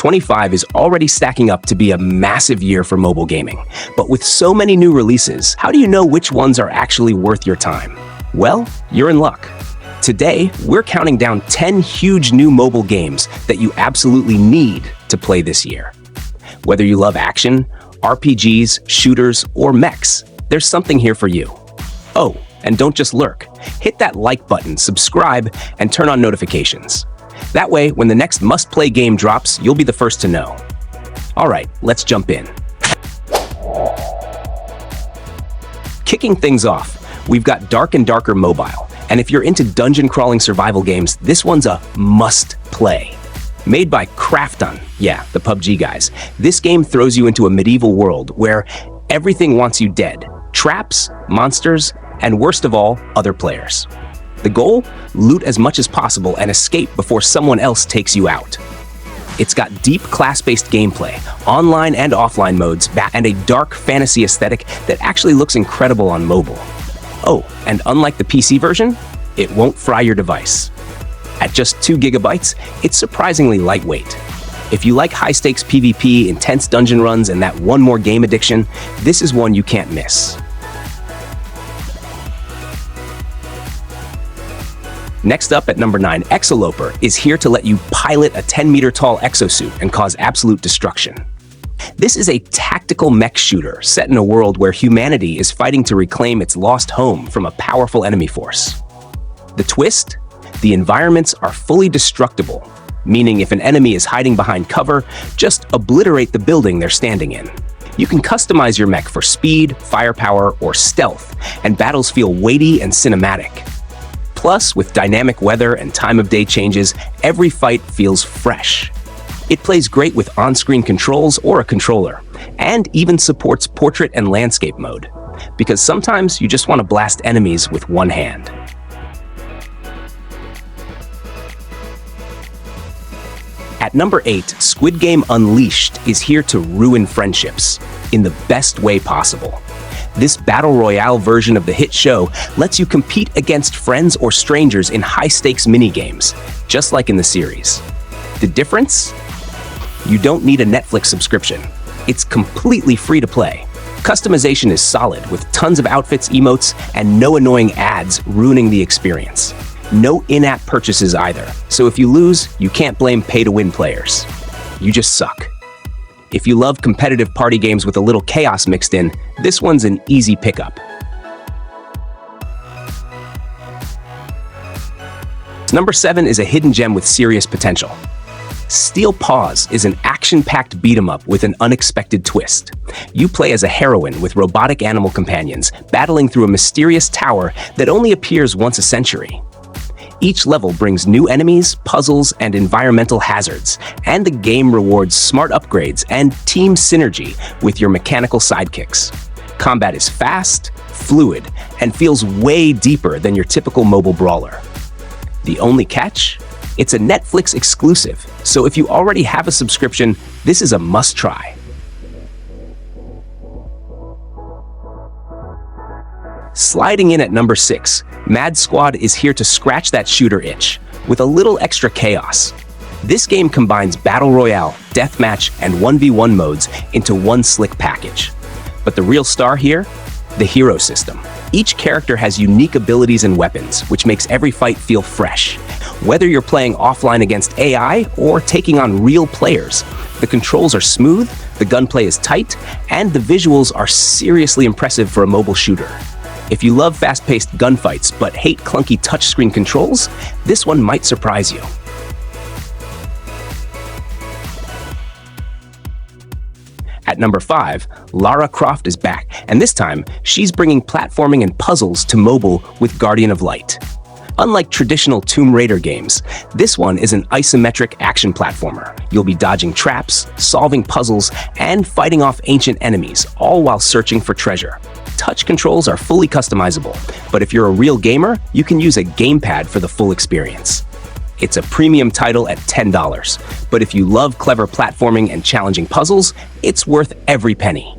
2025 is already stacking up to be a massive year for mobile gaming. But with so many new releases, how do you know which ones are actually worth your time? Well, you're in luck. Today, we're counting down 10 huge new mobile games that you absolutely need to play this year. Whether you love action, RPGs, shooters, or mechs, there's something here for you. Oh, and don't just lurk. Hit that like button, subscribe, and turn on notifications. That way, when the next must-play game drops, you'll be the first to know. All right, let's jump in. Kicking things off, we've got Dark and Darker Mobile. And if you're into dungeon crawling survival games, this one's a must-play. Made by Croft, yeah, the PUBG guys, this game throws you into a medieval world where everything wants you dead. Traps, monsters, and worst of all, other players. The goal? Loot as much as possible and escape before someone else takes you out. It's got deep class-based gameplay, online and offline modes, and a dark fantasy aesthetic that actually looks incredible on mobile. Oh, and unlike the PC version, it won't fry your device. At just 2 gigabytes, it's surprisingly lightweight. If you like high-stakes PvP, intense dungeon runs, and that one more game addiction, this is one you can't miss. Next up at number 9, Exoloper is here to let you pilot a 10-meter tall exosuit and cause absolute destruction. This is a tactical mech shooter set in a world where humanity is fighting to reclaim its lost home from a powerful enemy force. The twist? The environments are fully destructible, meaning if an enemy is hiding behind cover, just obliterate the building they're standing in. You can customize your mech for speed, firepower, or stealth, and battles feel weighty and cinematic. Plus, with dynamic weather and time of day changes, every fight feels fresh. It plays great with on-screen controls or a controller, and even supports portrait and landscape mode, because sometimes you just want to blast enemies with one hand. At number 8, Squid Game Unleashed is here to ruin friendships in the best way possible. This battle royale version of the hit show lets you compete against friends or strangers in high-stakes mini-games, just like in the series. The difference? You don't need a Netflix subscription. It's completely free to play. Customization is solid, with tons of outfits, emotes, and no annoying ads ruining the experience. No in-app purchases either, so if you lose, you can't blame pay-to-win players. You just suck. If you love competitive party games with a little chaos mixed in, this one's an easy pickup. Number 7 is a hidden gem with serious potential. Paws is an action-packed beat-em-up with an unexpected twist. You play as a heroine with robotic animal companions, battling through a mysterious tower that only appears once a century. Each level brings new enemies, puzzles, and environmental hazards, and the game rewards smart upgrades and team synergy with your mechanical sidekicks. Combat is fast, fluid, and feels way deeper than your typical mobile brawler. The only catch? It's a Netflix exclusive, so if you already have a subscription, this is a must-try. Sliding in at number 6, Mad Squad is here to scratch that shooter itch, with a little extra chaos. This game combines Battle Royale, Deathmatch, and 1v1 modes into one slick package. But the real star here? The hero system. Each character has unique abilities and weapons, which makes every fight feel fresh. Whether you're playing offline against AI or taking on real players, the controls are smooth, the gunplay is tight, and the visuals are seriously impressive for a mobile shooter. If you love fast-paced gunfights but hate clunky touchscreen controls, this one might surprise you. At number 5, Lara Croft is back, and this time, she's bringing platforming and puzzles to mobile with Guardian of Light. Unlike traditional Tomb Raider games, this one is an isometric action platformer. You'll be dodging traps, solving puzzles, and fighting off ancient enemies, all while searching for treasure. Touch controls are fully customizable, but if you're a real gamer, you can use a gamepad for the full experience. It's a premium title at $10, but if you love clever platforming and challenging puzzles, it's worth every penny.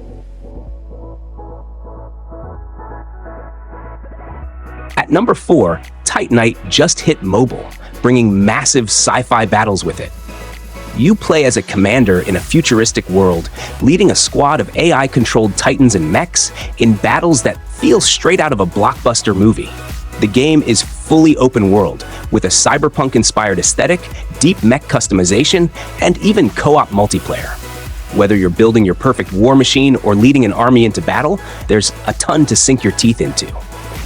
At number 4, Titanite just hit mobile, bringing massive sci-fi battles with it. You play as a commander in a futuristic world, leading a squad of AI-controlled titans and mechs in battles that feel straight out of a blockbuster movie. The game is fully open world, with a cyberpunk-inspired aesthetic, deep mech customization, and even co-op multiplayer. Whether you're building your perfect war machine or leading an army into battle, there's a ton to sink your teeth into.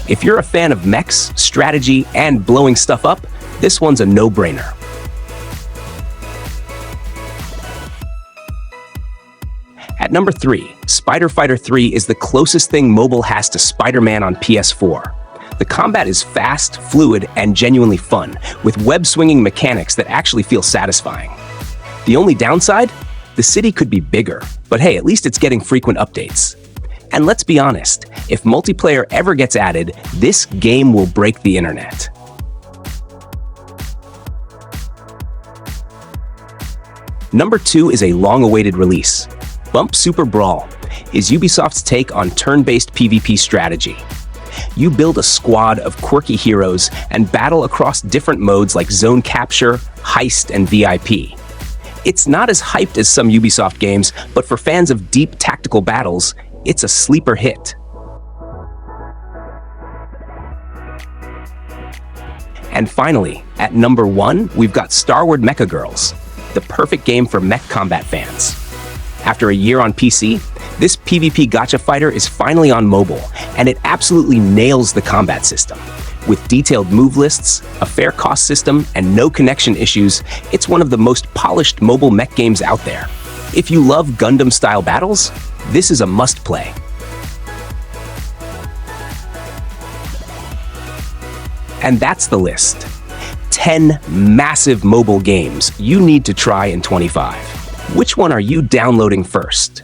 If you're a fan of mechs, strategy, and blowing stuff up, this one's a no-brainer. At number 3, Spider Fighter 3 is the closest thing mobile has to Spider-Man on PS4. The combat is fast, fluid, and genuinely fun, with web-swinging mechanics that actually feel satisfying. The only downside? The city could be bigger, but hey, at least it's getting frequent updates. And let's be honest, if multiplayer ever gets added, this game will break the internet. Number 2 is a long-awaited release. Bump Super Brawl is Ubisoft's take on turn-based PvP strategy. You build a squad of quirky heroes and battle across different modes like zone capture, heist, and VIP. It's not as hyped as some Ubisoft games, but for fans of deep tactical battles, it's a sleeper hit. And finally, at number 1, we've got Starward-Mecha Girls, the perfect game for mech combat fans. After a year on PC, this PvP gacha fighter is finally on mobile, and it absolutely nails the combat system. With detailed move lists, a fair cost system, and no connection issues, it's one of the most polished mobile mech games out there. If you love Gundam-style battles, this is a must-play. And that's the list. 10 massive mobile games you need to try in 25. Which one are you downloading first?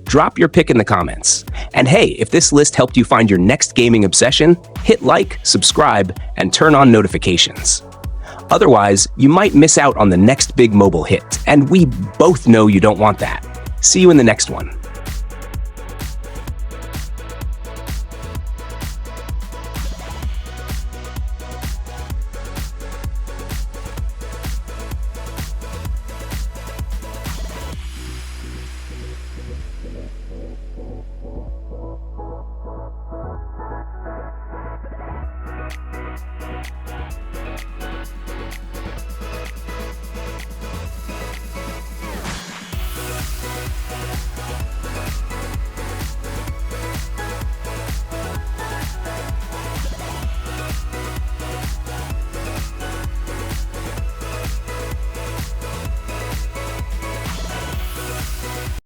Drop your pick in the comments. And hey, if this list helped you find your next gaming obsession, hit like, subscribe, and turn on notifications. Otherwise, you might miss out on the next big mobile hit, and we both know you don't want that. See you in the next one.